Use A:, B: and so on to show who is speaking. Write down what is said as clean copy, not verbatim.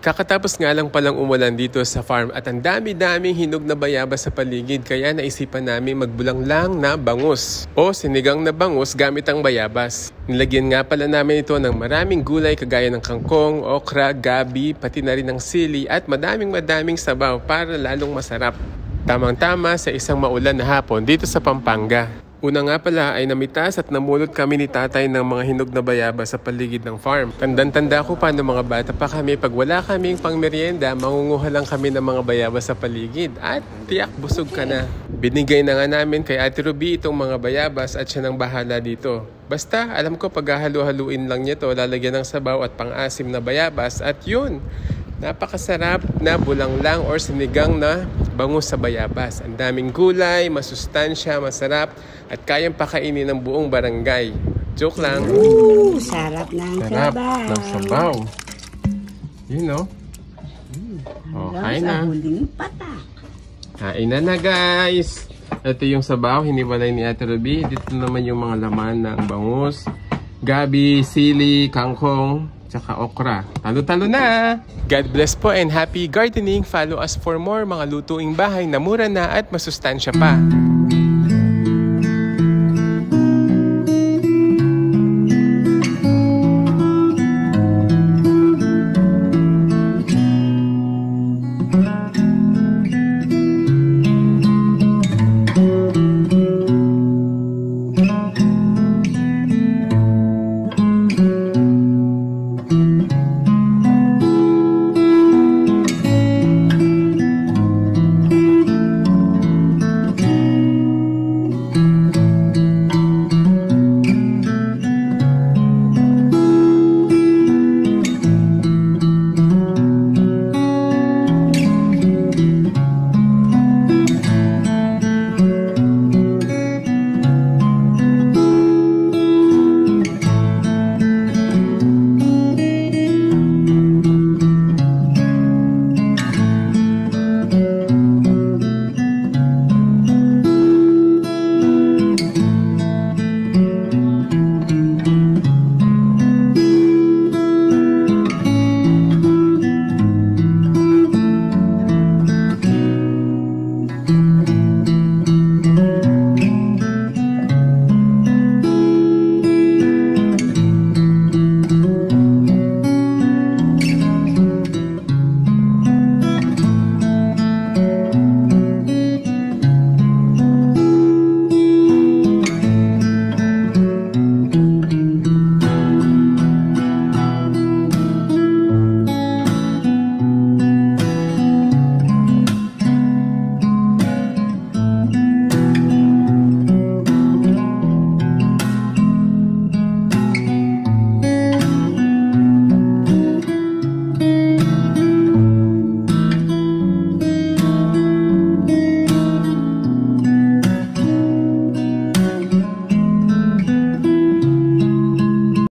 A: Kakatapos nga lang palang umulan dito sa farm at ang dami-daming hinog na bayabas sa paligid kaya naisipan namin magbulang lang na bangus o sinigang na bangus gamit ang bayabas. Nilagyan nga pala namin ito ng maraming gulay kagaya ng kangkong, okra, gabi, pati na rin ng sili at madaming sabaw para lalong masarap. Tamang-tama sa isang maulan na hapon dito sa Pampanga. Una nga pala ay namitas at namulot kami ni tatay ng mga hinog na bayabas sa paligid ng farm. Tandang-tanda ko pa noong mga bata pa kami, pag wala kaming pangmeryenda, mangunguha lang kami ng mga bayabas sa paligid at tiyak busog ka na. Binigay na nga namin kay Ate Ruby itong mga bayabas at siya nang bahala dito. Basta alam ko paghahalu-haluin lang niya to, lalagyan ng sabaw at pang-asim na bayabas at yun. Napakasarap na bulang lang or sinigang na bangus sa bayabas. Ang daming gulay, masustansya, masarap at kayang pakainin ng buong barangay. Joke lang.
B: Sarap ng
A: Sarap
B: sabaw.
A: ng sabaw. You know? Oh, kain na. Kain na guys. Ito yung sabaw, hiniwalay ni Ate Ruby. Dito naman yung mga laman ng bangus, gabi, sili, kangkong, tsaka okra. Talo-talo na! God bless po and happy gardening. Follow us for more mga lutuing bahay na mura na at masustansya pa.